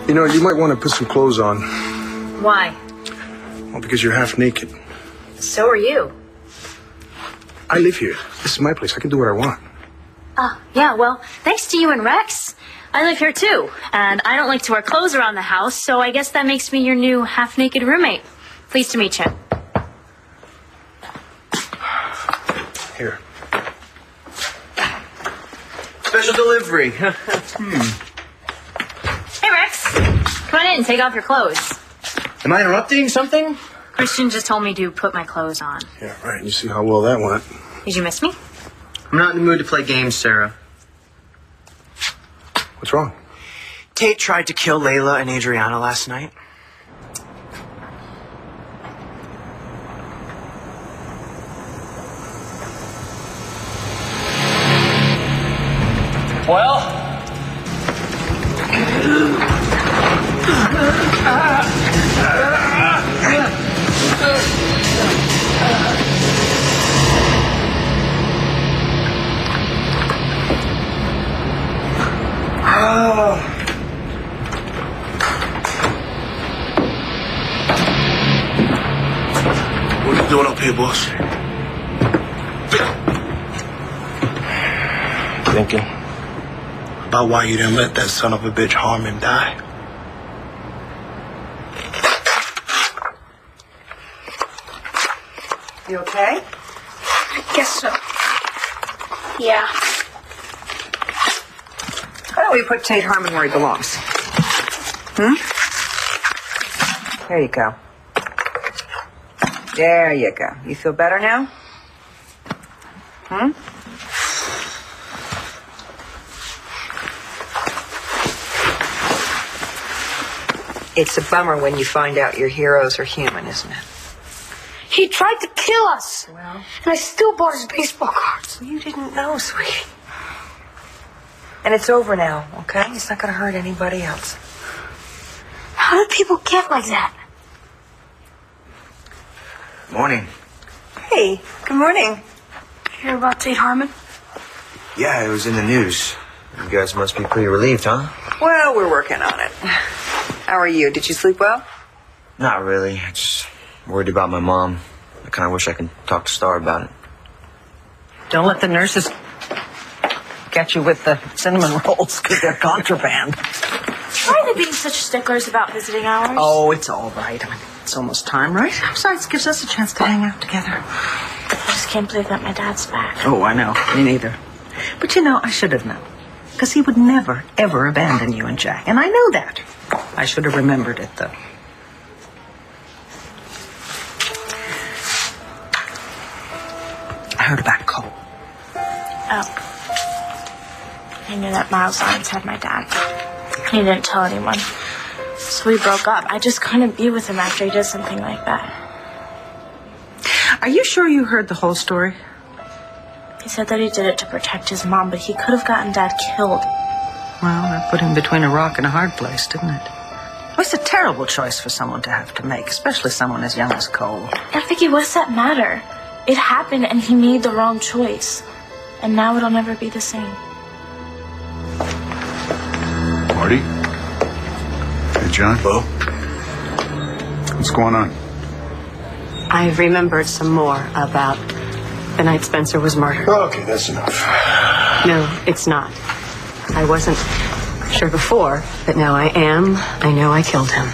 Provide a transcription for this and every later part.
You know, you might want to put some clothes on. Why? Well, because you're half naked. So are you. I live here. This is my place. I can do what I want. Yeah, well, thanks to you and Rex, I live here too. And I don't like to wear clothes around the house, so I guess that makes me your new half-naked roommate. Pleased to meet you. Here. Special delivery. Hey, Rex. Come on in, take off your clothes. Am I interrupting something? Christian just told me to put my clothes on. Yeah, right. You see how well that went. Did you miss me? I'm not in the mood to play games, Sarah. What's wrong? Tate tried to kill Layla and Adriana last night. Well? What are you doing up here, boss? Thinking about why you didn't let that son of a bitch harm him die. You okay? I guess so. Yeah. Why don't we put Tate Harmon where he belongs? There you go. There you go. You feel better now? It's a bummer when you find out your heroes are human, isn't it? He tried to kill us. Well, And I still bought his baseball cards. you didn't know, sweetie. And it's over now, okay? It's not going to hurt anybody else. How do people get like that? Morning. Hey, good morning. Hear about Tate Harmon? Yeah, it was in the news. You guys must be pretty relieved, huh? Well, we're working on it. How are you? Did you sleep well? Not really. I just worried about my mom. I kind of wish I could talk to Star about it. Don't let the nurses get you with the cinnamon rolls because they're contraband. Why are they being such sticklers about visiting hours? Oh, it's all right. I mean, it's almost time, right? Besides, it gives us a chance to hang out together. I just can't believe that my dad's back. Oh, I know. Me neither. But you know, I should have known. Because he would never, ever abandon you and Jack. And I know that. I should have remembered it, though. I heard about Cole. Oh. I knew that Miles Lyons had my dad. He didn't tell anyone. So we broke up. I just couldn't be with him after he did something like that. Are you sure you heard the whole story? He said that he did it to protect his mom, but he could have gotten Dad killed. Well, that put him between a rock and a hard place, didn't it? It was a terrible choice for someone to have to make, especially someone as young as Cole. And Vicky, what's that matter? It happened and he made the wrong choice. And now it'll never be the same. Marty? Hey, John? Bo? What's going on? I've remembered some more about the night Spencer was murdered. Oh, okay, that's enough. No, it's not. I wasn't sure before, but now I am. I know I killed him.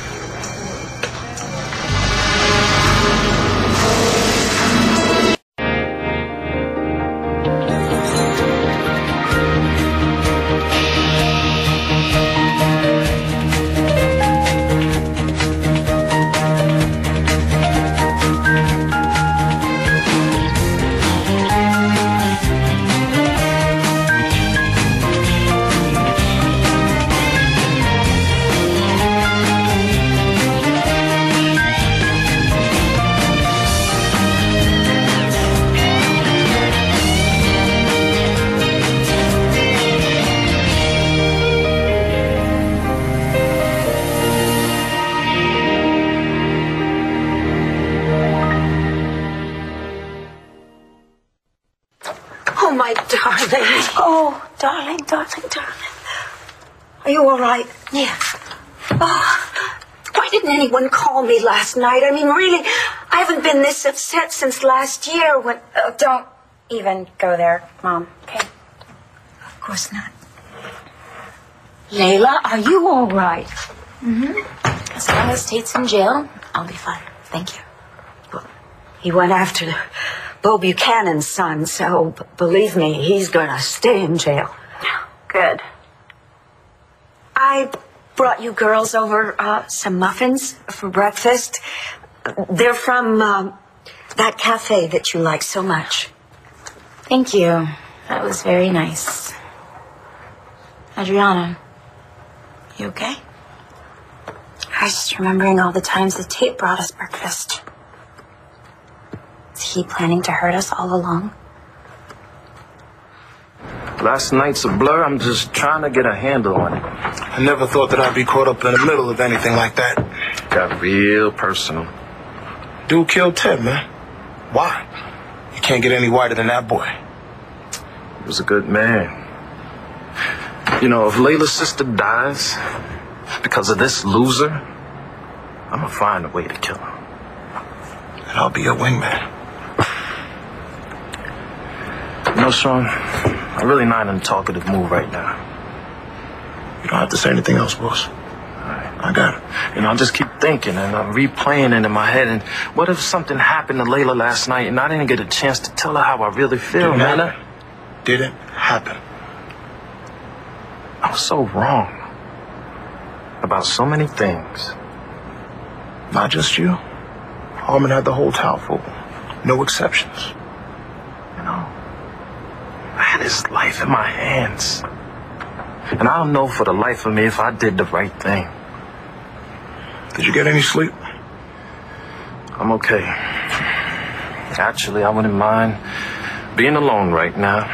Oh, my darling. Oh, darling, darling, darling. Are you all right? Yeah. Why didn't anyone call me last night? I mean, really, I haven't been this upset since last year when... Don't even go there, Mom, okay? Of course not. Layla, are you all right? Mm-hmm. As long as Tate's in jail, I'll be fine. Thank you. Well, he went after Bo Buchanan's son, so believe me, he's gonna stay in jail. Good. I brought you girls over some muffins for breakfast. They're from that cafe that you like so much. Thank you. That was very nice. Adriana, you okay? I was just remembering all the times that Tate brought us breakfast. Is he planning to hurt us all along? Last night's a blur. I'm just trying to get a handle on it. I never thought that I'd be caught up in the middle of anything like that. Got real personal. Dude killed Ted, man. Why? You can't get any whiter than that boy. He was a good man. You know, if Layla's sister dies because of this loser, I'm gonna find a way to kill her. And I'll be your wingman. You know, Sean, I'm really not in a talkative mood right now. You don't have to say anything else, boss. I got it. You know, I just keep thinking and I'm replaying it in my head. And what if something happened to Layla last night and I didn't get a chance to tell her how I really feel, man? Didn't happen. I was so wrong about so many things. Not just you. Harmon had the whole town full. No exceptions. You know, I had his life in my hands. And I don't know for the life of me if I did the right thing. Did you get any sleep? I'm okay. Actually, I wouldn't mind being alone right now.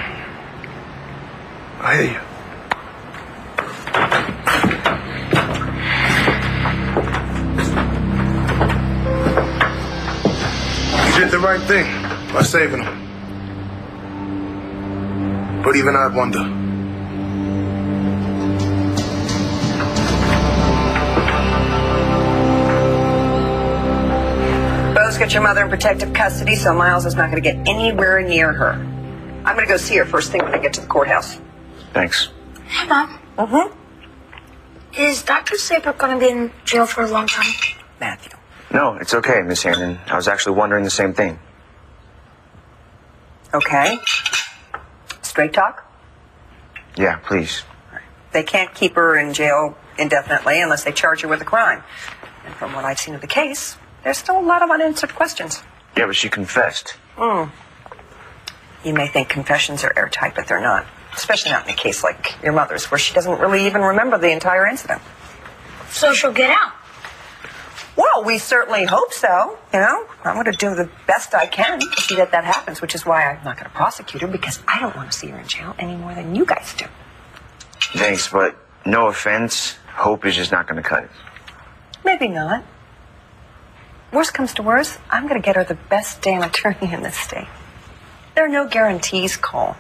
I hear you. You did the right thing by saving him. But even I'd wonder. Bo's got your mother in protective custody, so Miles is not going to get anywhere near her. I'm going to go see her first thing when I get to the courthouse. Thanks. Hey, Mom. Is Dr. Saber going to be in jail for a long time? Matthew. No, it's okay, Miss Hannon. I was actually wondering the same thing. Okay. Straight talk? Yeah, please. They can't keep her in jail indefinitely unless they charge her with a crime. And from what I've seen of the case, there's still a lot of unanswered questions. Yeah, but she confessed. You may think confessions are airtight, but they're not. Especially not in a case like your mother's, where she doesn't really even remember the entire incident. So she'll get out? Well, we certainly hope so, you know. I'm going to do the best I can to see that happens, which is why I'm not going to prosecute her, because I don't want to see her in jail any more than you guys do. Thanks, but no offense, hope is just not going to cut it. Maybe not. Worst comes to worst, I'm going to get her the best damn attorney in this state. There are no guarantees, Cole,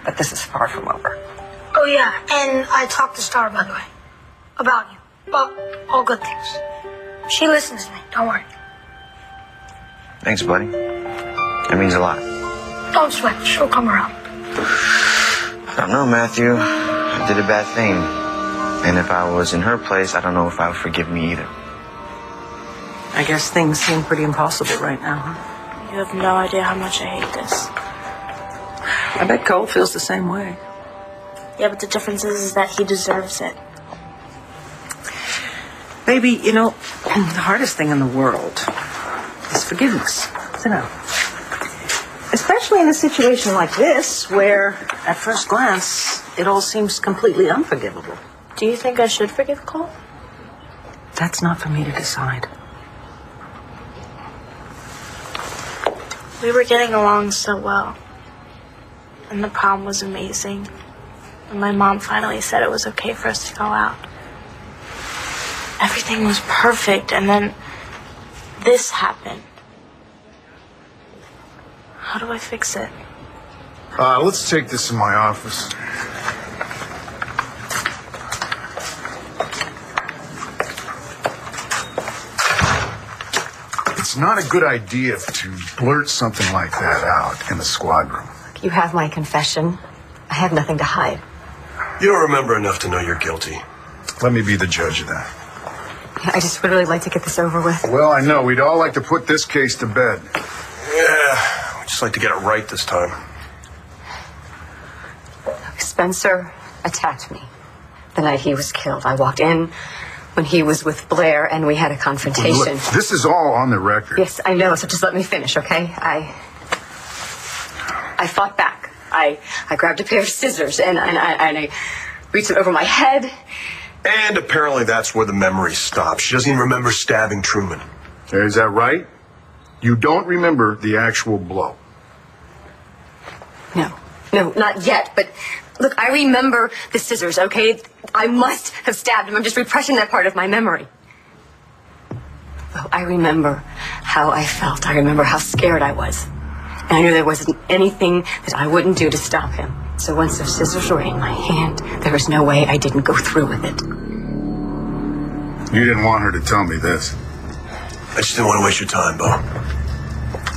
but this is far from over. Oh, yeah, and I talked to Star, by the way, about you. Well, all good things. She listens to me, don't worry. Thanks, buddy. That means a lot. Don't sweat, she'll come around. I don't know, Matthew. I did a bad thing. And if I was in her place, I don't know if I would forgive me either. I guess things seem pretty impossible right now, huh? You have no idea how much I hate this. I bet Cole feels the same way. Yeah, but the difference is that he deserves it. Baby, you know, the hardest thing in the world is forgiveness, you know. Especially in a situation like this, where, at first glance, it all seems completely unforgivable. Do you think I should forgive Cole? That's not for me to decide. We were getting along so well. And the prom was amazing. And my mom finally said it was okay for us to go out. Everything was perfect, and then this happened. How do I fix it? Let's take this in my office. not a good idea to blurt something like that out in the squad room. You have my confession. I have nothing to hide. You don't remember enough to know you're guilty. Let me be the judge of that. I just would really like to get this over with. Well, I know. We'd all like to put this case to bed. Yeah, we'd just like to get it right this time. Spencer attacked me the night he was killed. I walked in when he was with Blair, and we had a confrontation. Look, this is all on the record. Yes, I know, so just let me finish, okay? I fought back. I grabbed a pair of scissors, and I reached it over my head. And apparently that's where the memory stops. She doesn't even remember stabbing Truman. Is that right? You don't remember the actual blow? No, not yet, but look, I remember the scissors, okay? I must have stabbed him. I'm just repressing that part of my memory. Oh, I remember how I felt. I remember how scared I was. And I knew there wasn't anything that I wouldn't do to stop him. So once the scissors were in my hand, there was no way I didn't go through with it. You didn't want her to tell me this. I just didn't want to waste your time, Bo.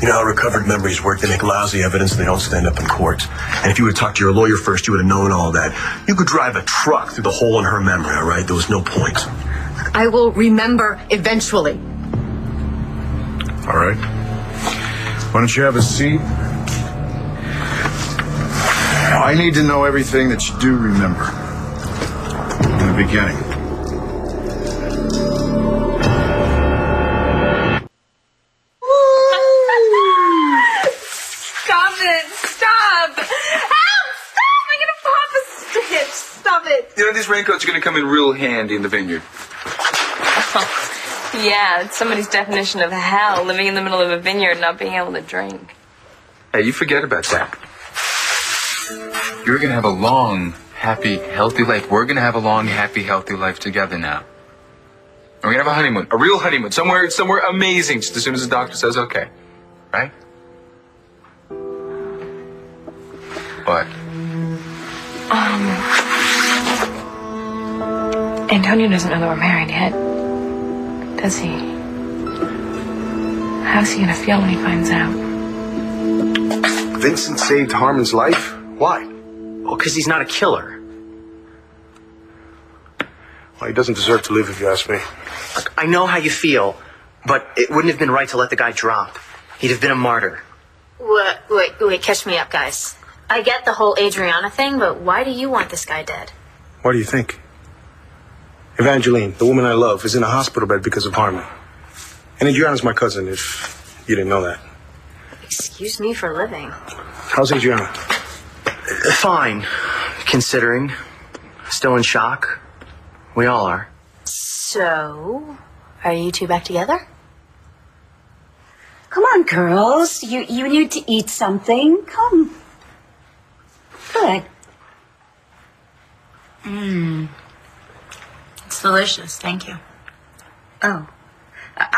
You know how recovered memories work. They make lousy evidence and they don't stand up in court. And if you would talk to your lawyer first, you would have known all that. You could drive a truck through the hole in her memory, all right? There was no point. I will remember eventually. All right. Why don't you have a seat? I need to know everything that you do remember. In the beginning. Stop it! Stop! Help! Stop! I'm gonna pop a stitch! Stop it! You know, these raincoats are going to come in real handy in the vineyard. Yeah, it's somebody's definition of hell, living in the middle of a vineyard and not being able to drink. Hey, you forget about that. You're going to have a long, happy, healthy life. We're going to have a long, happy, healthy life together now. And we're going to have a honeymoon, a real honeymoon, somewhere amazing, just as soon as the doctor says okay. Right? What? Antonio doesn't know that we're married yet, does he? How's he gonna feel when he finds out? Vincent saved Harmon's life? Why? Well, because he's not a killer. Well, he doesn't deserve to live, if you ask me. Look, I know how you feel, but it wouldn't have been right to let the guy drop. He'd have been a martyr. Wait, catch me up, guys. I get the whole Adriana thing, but why do you want this guy dead? Why do you think? Evangeline, the woman I love, is in a hospital bed because of Harmon. And Adriana's my cousin, if you didn't know that. Excuse me for living. How's Adriana? Fine, considering. Still in shock. We all are. So, are you two back together? Come on, girls. You need to eat something. Come. Good. It's delicious, thank you. Oh.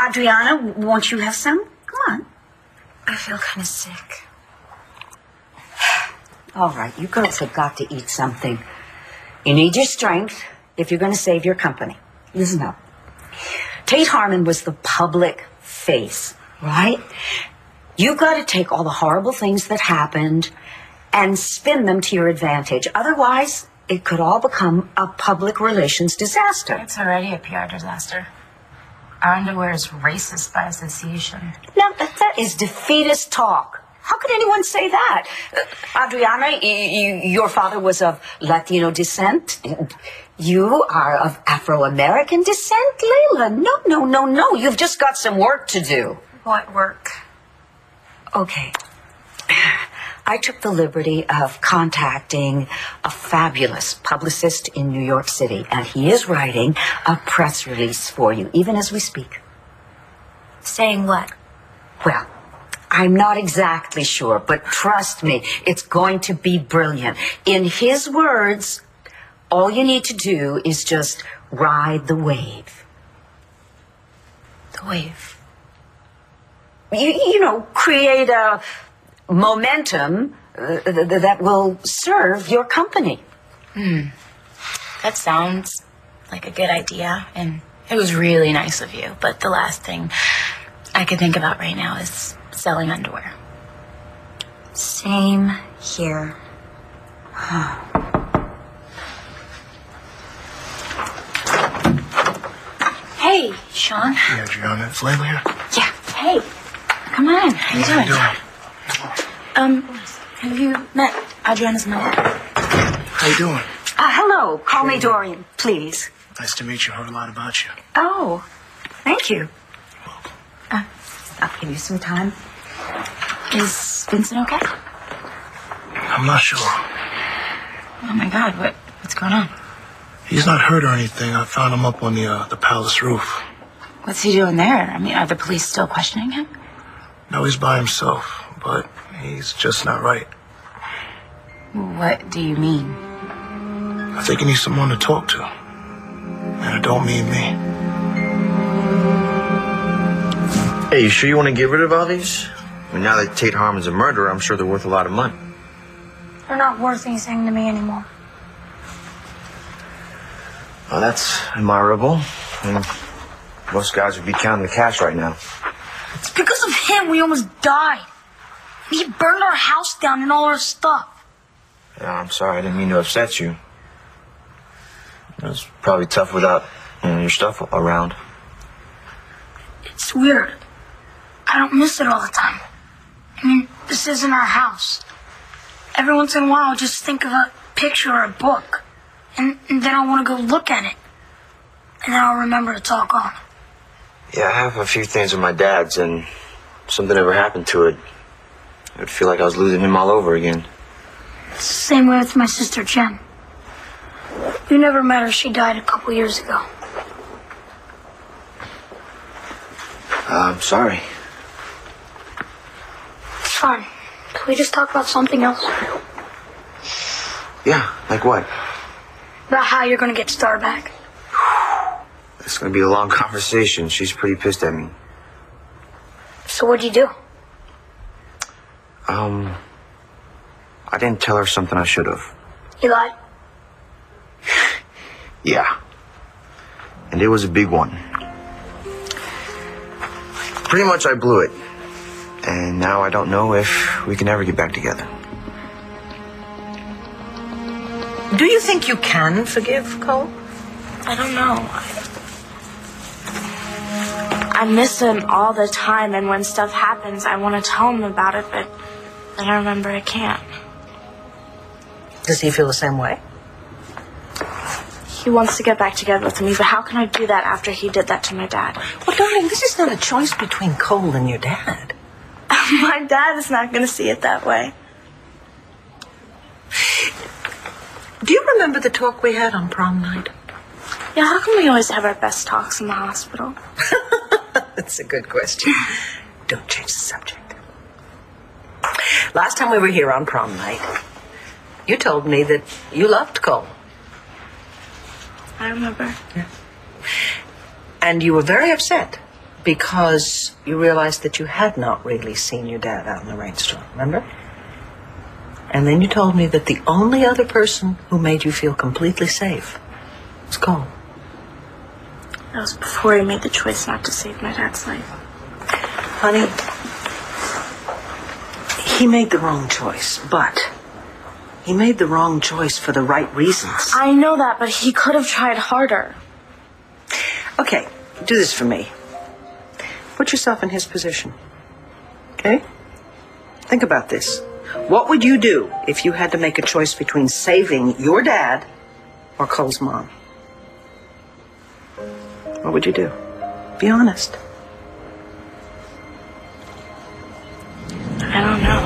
Adriana, won't you have some? Come on. I feel kind of sick. All right, you girls have got to eat something. You need your strength if you're going to save your company. Listen up. Tate Harmon was the public face, right? You've got to take all the horrible things that happened and spin them to your advantage. Otherwise, it could all become a public relations disaster. It's already a PR disaster. Our underwear is racist by association. Now, that is defeatist talk. How could anyone say that? Adriana, your father was of Latino descent. You are of Afro-American descent, Layla. No. You've just got some work to do. What work? Okay. I took the liberty of contacting a fabulous publicist in New York City, and he is writing a press release for you, even as we speak. Saying what? Well, I'm not exactly sure, but trust me, it's going to be brilliant. In his words, all you need to do is just ride the wave. The wave? You know, create a momentum that will serve your company. That sounds like a good idea, and it was really nice of you, but the last thing, I could think about right now is selling underwear. Same here. Hey, Sean. Yeah, Adriana, it's Layla here. Yeah. Hey. Come on. How you doing? Have you met Adriana's mother? How you doing? Hello. Call me Dorian, please. Nice to meet you. Heard a lot about you. Oh, thank you. I'll give you some time. Is Vincent okay? I'm not sure. Oh my God, what's going on? He's not hurt or anything. I found him up on the palace roof. What's he doing there? I mean, are the police still questioning him? No, he's by himself, but he's just not right. What do you mean? I think he needs someone to talk to. And it don't mean me. Hey, you sure you want to get rid of all these? I mean, now that Tate Harmon's a murderer, I'm sure they're worth a lot of money. They're not worth anything to me anymore. Well, that's admirable. I mean, most guys would be counting the cash right now. It's because of him we almost died. He burned our house down and all our stuff. Yeah, I'm sorry. I didn't mean to upset you. It was probably tough without your stuff around. It's weird. I don't miss it all the time. I mean, this isn't our house. Every once in a while, I'll just think of a picture or a book. And then I want to go look at it. And then I'll remember it's all gone. Yeah, I have a few things with my dad's, and if something ever happened to it, I would feel like I was losing him all over again. It's the same way with my sister Jen. You never met her. She died a couple years ago. I'm sorry. It's fine. Can we just talk about something else? Yeah, like what? About how you're going to get Star back. It's going to be a long conversation. She's pretty pissed at me. So what'd you do? I didn't tell her something I should have. You lied? Yeah. And it was a big one. Pretty much I blew it. And now I don't know if we can ever get back together. Do you think you can forgive Cole? I don't know. I miss him all the time, and when stuff happens, I want to tell him about it, but then I remember I can't. Does he feel the same way? He wants to get back together with me, but how can I do that after he did that to my dad? Well, darling, this is not a choice between Cole and your dad. My dad is not going to see it that way. Do you remember the talk we had on prom night? Yeah, how come we always have our best talks in the hospital? That's a good question. Don't change the subject. Last time we were here on prom night, you told me that you loved Cole. I remember. Yeah. And you were very upset because you realized that you had not really seen your dad out in the rainstorm, remember? And then you told me that the only other person who made you feel completely safe was Cole. That was before he made the choice not to save my dad's life. Honey, he made the wrong choice, but he made the wrong choice for the right reasons. I know that, but he could have tried harder. Okay, do this for me. Put yourself in his position. Okay? Think about this. What would you do if you had to make a choice between saving your dad or Cole's mom? What would you do? Be honest. I don't know.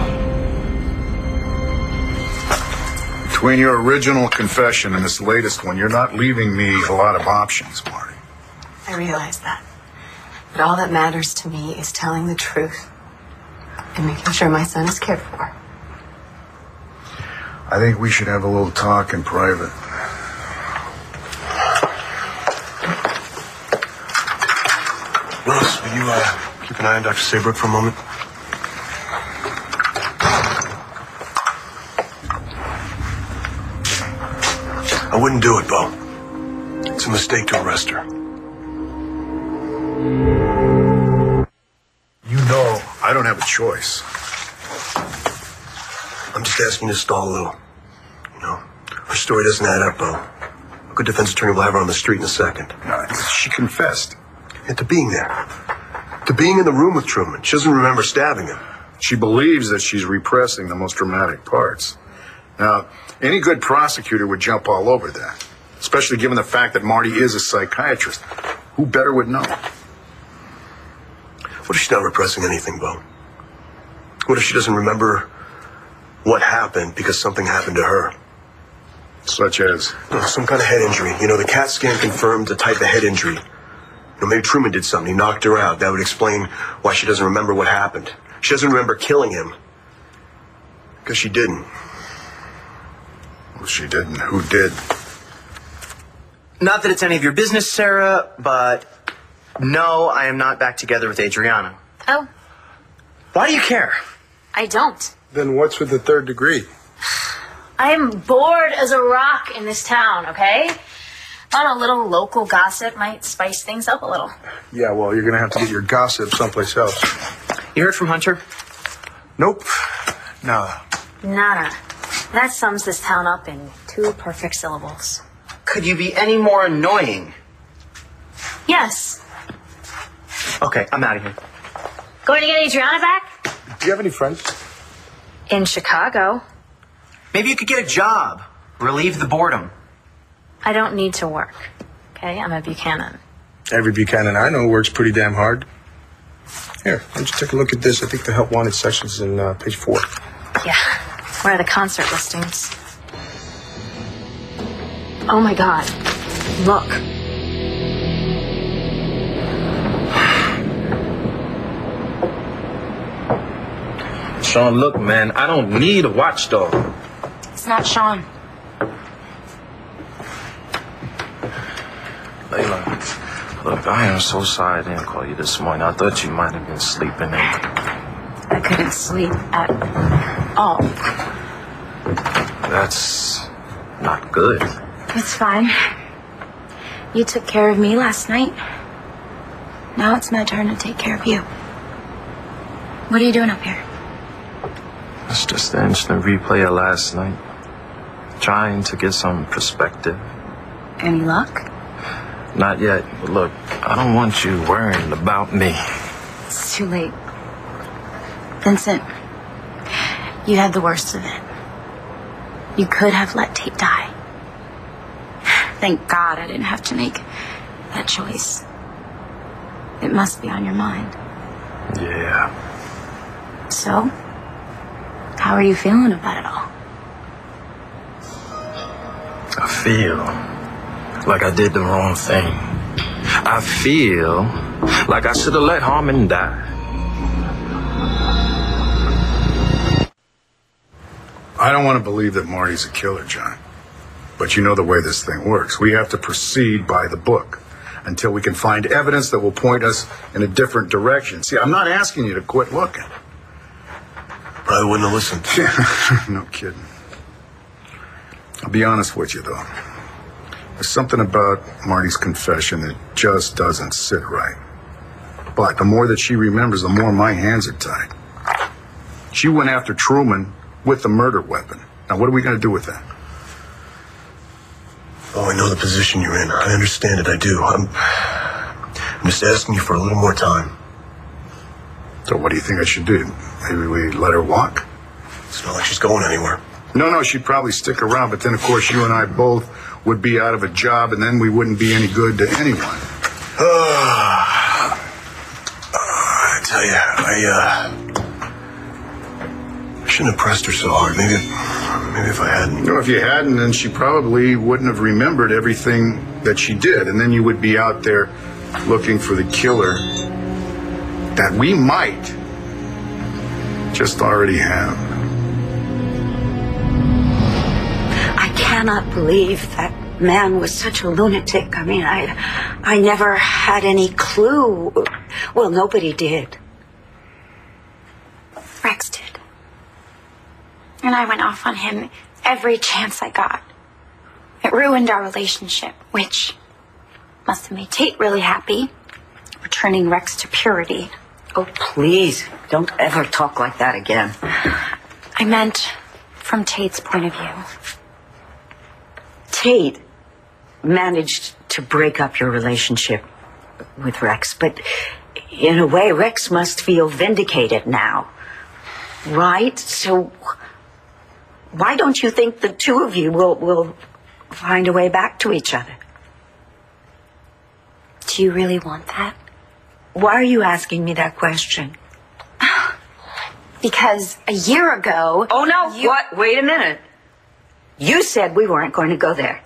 Between your original confession and this latest one, you're not leaving me a lot of options, Marty. I realize that. But all that matters to me is telling the truth and making sure my son is cared for. I think we should have a little talk in private. Willis, will you keep an eye on Dr. Saybrook for a moment? I wouldn't do it, Bo. It's a mistake to arrest her. a choice. I'm just asking you to stall a little. You know, her story doesn't add up, Bo. A good defense attorney will have her on the street in a second. No, she confessed. And to being there. To being in the room with Truman. She doesn't remember stabbing him. She believes that she's repressing the most dramatic parts. Now, any good prosecutor would jump all over that, especially given the fact that Marty is a psychiatrist. Who better would know? What if she's not repressing anything, Bo? What if she doesn't remember what happened because something happened to her? Such as? Some kind of head injury. You know, the CAT scan confirmed the type of head injury. You know, maybe Truman did something. He knocked her out. That would explain why she doesn't remember what happened. She doesn't remember killing him. Because she didn't. Well, she didn't. Who did? Not that it's any of your business, Sarah, but no, I am not back together with Adriana. Oh, Why do you care? I don't. Then what's with the third degree? I am bored as a rock in this town, okay? Thought a little local gossip might spice things up a little. Yeah, well, you're going to have to get your gossip someplace else. You heard from Hunter? Nope. No. Nada. That sums this town up in 2 perfect syllables. Could you be any more annoying? Yes. Okay, I'm out of here. Going to get Adriana back? Do you have any friends? In Chicago. Maybe you could get a job. Relieve the boredom. I don't need to work. Okay, I'm a Buchanan. Every Buchanan I know works pretty damn hard. Here, why don't you take a look at this? I think the help wanted section's in page 4. Yeah. Where are the concert listings? Oh my God. Look. Sean, look, man, I don't need a watchdog. It's not Sean. Layla, look, I am so sorry I didn't call you this morning. I thought you might have been sleeping in. I couldn't sleep at all. That's not good. It's fine. You took care of me last night. Now it's my turn to take care of you. What are you doing up here? It's just an instant replay of last night. Trying to get some perspective. Any luck? Not yet, but look, I don't want you worrying about me. It's too late. Vincent, you had the worst of it. You could have let Tate die. Thank God I didn't have to make that choice. It must be on your mind. Yeah. So, how are you feeling about it all? I feel like I did the wrong thing. I feel like I should have let Harmon die. I don't want to believe that Marty's a killer, John. But you know the way this thing works. We have to proceed by the book until we can find evidence that will point us in a different direction. See, I'm not asking you to quit looking. Probably wouldn't have listened. No kidding. I'll be honest with you, though. There's something about Marty's confession that just doesn't sit right. But the more that she remembers, the more my hands are tied. She went after Truman with the murder weapon. Now, what are we going to do with that? Oh, I know the position you're in. I understand it. I do. I'm just asking you for a little more time. So what do you think I should do? Maybe we let her walk? It's not like she's going anywhere. No, she'd probably stick around, but then, of course, you and I both would be out of a job, and then we wouldn't be any good to anyone. I tell you, I shouldn't have pressed her so hard. Maybe if I hadn't. No, if you hadn't, then she probably wouldn't have remembered everything that she did, and then you would be out there looking for the killer that we might just already have. I cannot believe that man was such a lunatic. I mean, I never had any clue. Well, nobody did. Rex did. And I went off on him every chance I got. It ruined our relationship, which must have made Tate really happy, returning Rex to purity. Oh, please, don't ever talk like that again. I meant from Tate's point of view. Tate managed to break up your relationship with Rex, but in a way, Rex must feel vindicated now, right? So why don't you think the two of you will find a way back to each other? Do you really want that? Why are you asking me that question? Because a year ago... Oh, no, what? Wait a minute. You said we weren't going to go there.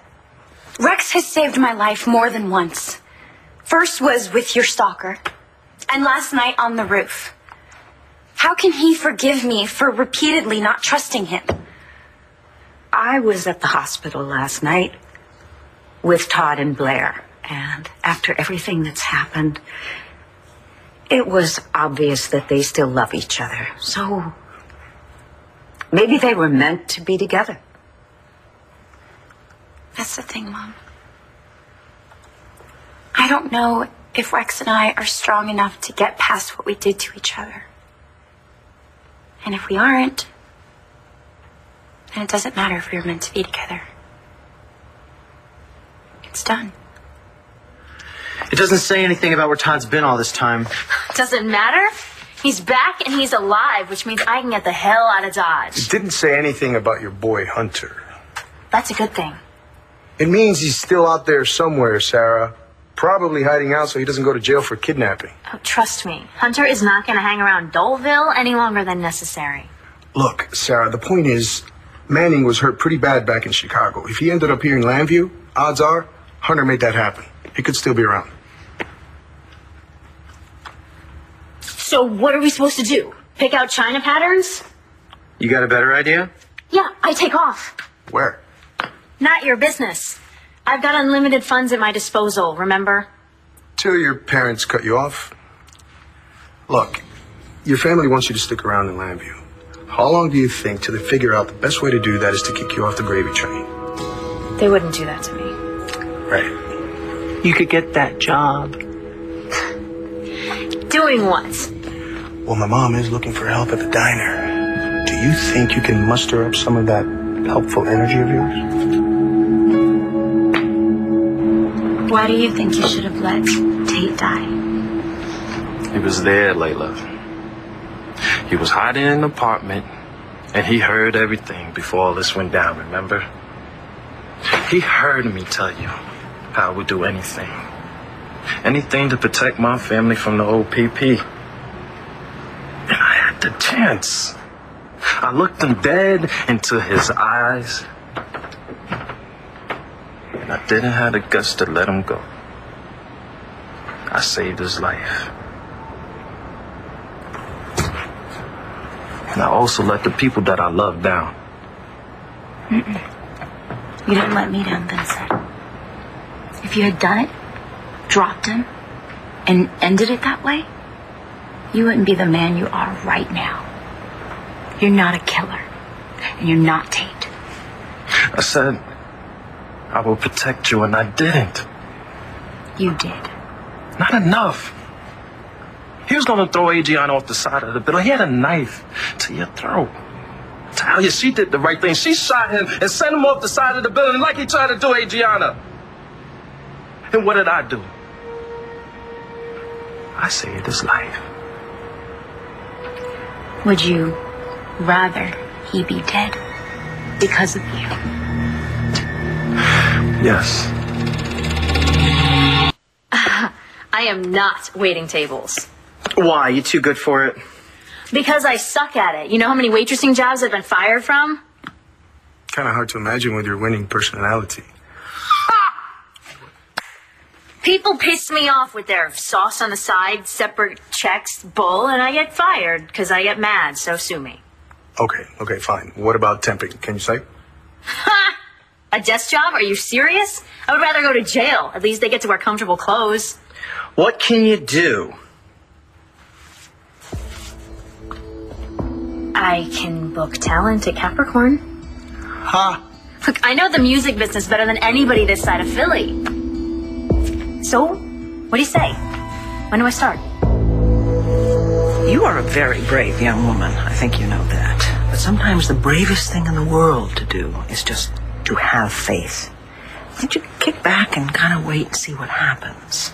Rex has saved my life more than once. First was with your stalker, and last night on the roof. How can he forgive me for repeatedly not trusting him? I was at the hospital last night with Todd and Blair, and after everything that's happened, it was obvious that they still love each other. So maybe they were meant to be together. That's the thing, Mom. I don't know if Rex and I are strong enough to get past what we did to each other. And if we aren't, then it doesn't matter if we were meant to be together. It's done. It doesn't say anything about where Todd's been all this time. Doesn't matter. He's back and he's alive, which means I can get the hell out of Dodge. It didn't say anything about your boy Hunter. That's a good thing. It means he's still out there somewhere, Sarah. Probably hiding out so he doesn't go to jail for kidnapping. Oh, trust me, Hunter is not going to hang around Doleville any longer than necessary. Look, Sarah, the point is, Manning was hurt pretty bad back in Chicago. If he ended up here in Llanview, odds are Hunter made that happen. He could still be around. So what are we supposed to do? Pick out China patterns? You got a better idea? Yeah, I take off. Where? Not your business. I've got unlimited funds at my disposal, remember? Till your parents cut you off. Look, your family wants you to stick around in Llanview. How long do you think till they figure out the best way to do that is to kick you off the gravy train? They wouldn't do that to me. Right. You could get that job. Doing what? Well, my mom is looking for help at the diner. Do you think you can muster up some of that helpful energy of yours? Why do you think you should have let Tate die? He was there, Layla. He was hiding in an apartment, and he heard everything before all this went down, remember? He heard me tell you how I would do anything. Anything to protect my family from the OPP. And I had the chance. I looked him dead into his eyes. And I didn't have the guts to let him go. I saved his life. And I also let the people that I love down. Mm-mm. You didn't let me down, Vincent. If you had done it, dropped him, and ended it that way, you wouldn't be the man you are right now. You're not a killer, and you're not Tate. I said I will protect you, and I didn't. You did. Not enough. He was going to throw Adriana off the side of the building. He had a knife to your throat. Tell you, she did the right thing. She shot him and sent him off the side of the building like he tried to do Adriana. And what did I do? I saved his life. Would you rather he be dead because of you? Yes. I am not waiting tables. Why? You too good for it? Because I suck at it. You know how many waitressing jobs I've been fired from? Kind of hard to imagine with your winning personality. People piss me off with their sauce on the side, separate checks, bull, and I get fired because I get mad, so sue me. Okay, fine. What about temping? Can you say? Ha! A desk job? Are you serious? I would rather go to jail. At least they get to wear comfortable clothes. What can you do? I can book talent at Capricorn. Ha! Look, I know the music business better than anybody this side of Philly. So, what do you say? When do I start? You are a very brave young woman. I think you know that. But sometimes the bravest thing in the world to do is just to have faith. Don't you kick back and kind of wait and see what happens?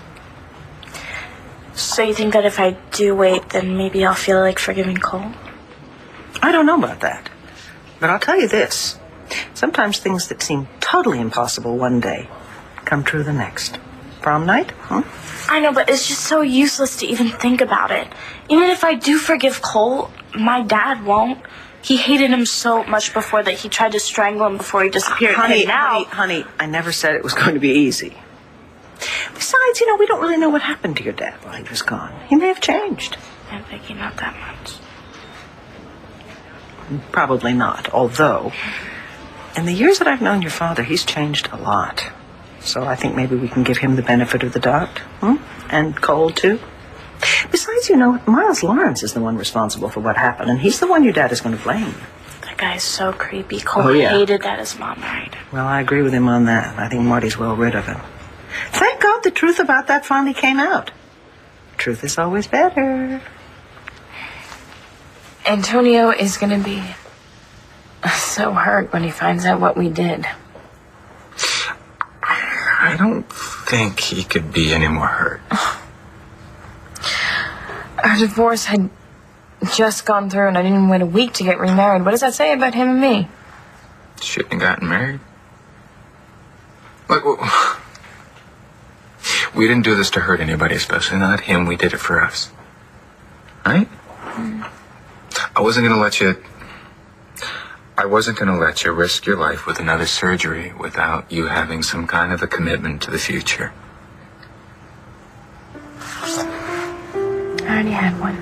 So you think that if I do wait, then maybe I'll feel like forgiving Cole? I don't know about that. But I'll tell you this. Sometimes things that seem totally impossible one day come true the next. Prom night? I know, but it's just so useless to even think about it. Even if I do forgive Cole, my dad won't. He hated him so much before that he tried to strangle him before he disappeared. Honey, I never said it was going to be easy. Besides, we don't really know what happened to your dad while he was gone. He may have changed. I'm thinking not that much. Probably not, although in the years that I've known your father, he's changed a lot. So I think maybe we can give him the benefit of the doubt. And Cole, too. Besides, Miles Lawrence is the one responsible for what happened, and he's the one your dad is going to blame. That guy's so creepy. Cole hated that his mom died. Well, I agree with him on that. I think Marty's well rid of him. Thank God the truth about that finally came out. Truth is always better. Antonio is going to be so hurt when he finds out what we did. I don't think he could be any more hurt. Our divorce had just gone through and I didn't even wait a week to get remarried. What does that say about him and me? Shouldn't have gotten married. Look, we didn't do this to hurt anybody, especially not him. We did it for us. Right? I wasn't gonna let you risk your life with another surgery without you having some kind of a commitment to the future. I already had one.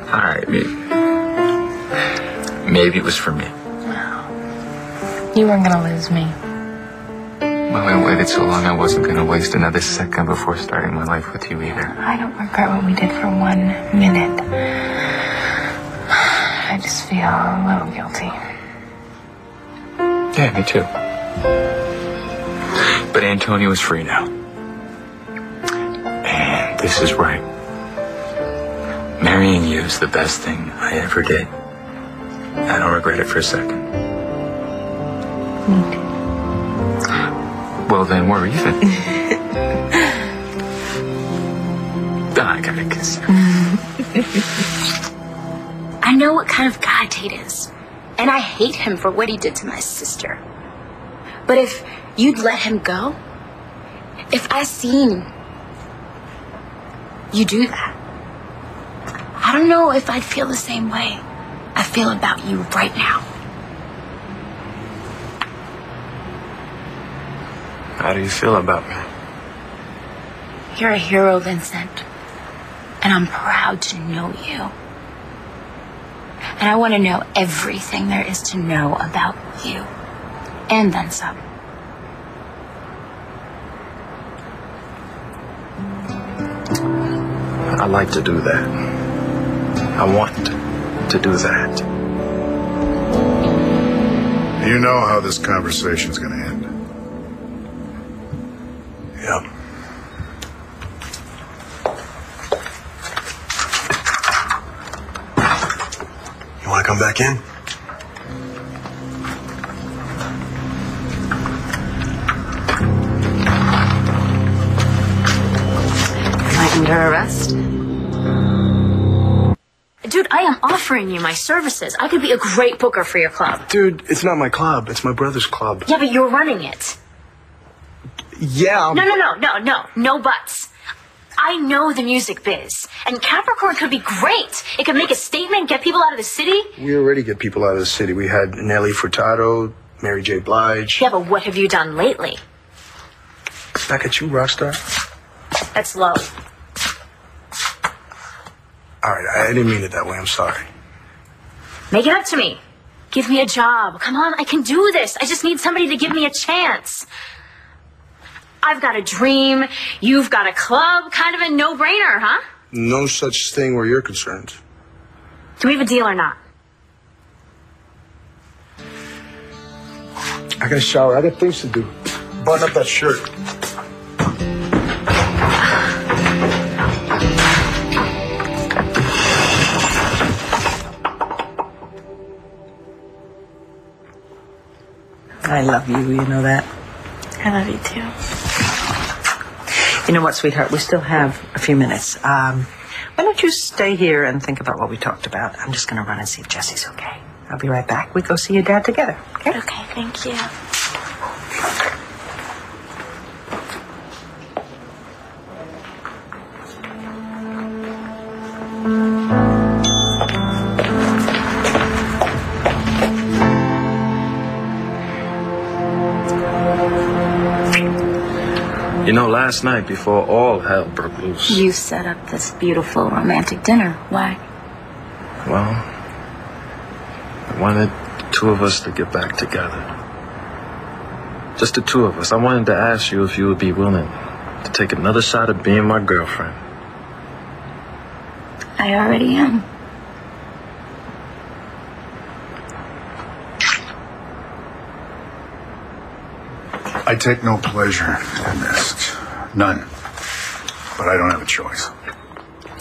All right, maybe it was for me. You weren't gonna lose me. Well, I waited so long I wasn't gonna waste another second before starting my life with you either. I don't regret what we did for 1 minute. I just feel a little guilty. Yeah, me too. But Antonio is free now. And this is right. Marrying you is the best thing I ever did. I don't regret it for a second. Me too. Well, then we're even. I gotta kiss you. I know what kind of guy Tate is. And I hate him for what he did to my sister. But if you'd let him go, if I seen you do that, I don't know if I'd feel the same way I feel about you right now. How do you feel about me? You're a hero, Vincent. And I'm proud to know you. And I want to know everything there is to know about you. And then some. I like to do that. I want to do that. You know how this conversation's gonna end. Yeah. You want to come back in? Am I under arrest? Dude, I am offering you my services. I could be a great booker for your club. Dude, it's not my club. It's my brother's club. Yeah, but you're running it. Yeah. No buts. I know the music biz, and Capricorn could be great. It could make a statement, get people out of the city. We already get people out of the city. We had Nelly Furtado, Mary J. Blige. Yeah, but what have you done lately? Back at you, Rockstar. That's low. All right, I didn't mean it that way. I'm sorry. Make it up to me. Give me a job. Come on, I can do this. I just need somebody to give me a chance. I've got a dream. You've got a club. Kind of a no-brainer, huh? No such thing where you're concerned. Do we have a deal or not? I gotta shower. I got things to do. Button up that shirt. I love you, you know that? I love you too. You know what, sweetheart? We still have a few minutes. Why don't you stay here and think about what we talked about? I'm just going to run and see if Jesse's okay. I'll be right back. We go see your dad together, okay? Okay, thank you. You know, last night before all hell broke loose. You set up this beautiful romantic dinner. Why? Well, I wanted the two of us to get back together. Just the two of us. I wanted to ask you if you would be willing to take another shot at being my girlfriend. I already am. I take no pleasure in this. None. But I don't have a choice.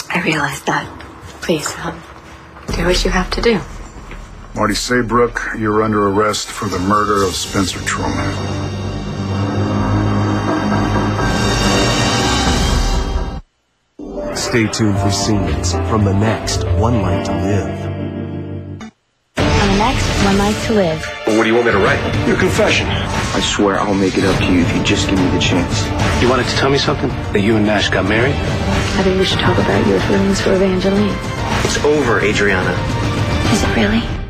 I realize that. Please, do what you have to do. Marty Saybrook, you're under arrest for the murder of Spencer Truman. Stay tuned for scenes from the next One Life to Live. On the next One Life to Live. Well, what do you want me to write? Your confession. I swear I'll make it up to you if you just give me the chance. You wanted to tell me something? That you and Nash got married? I think we should talk about your feelings for Evangeline. It's over, Adriana. Is it really?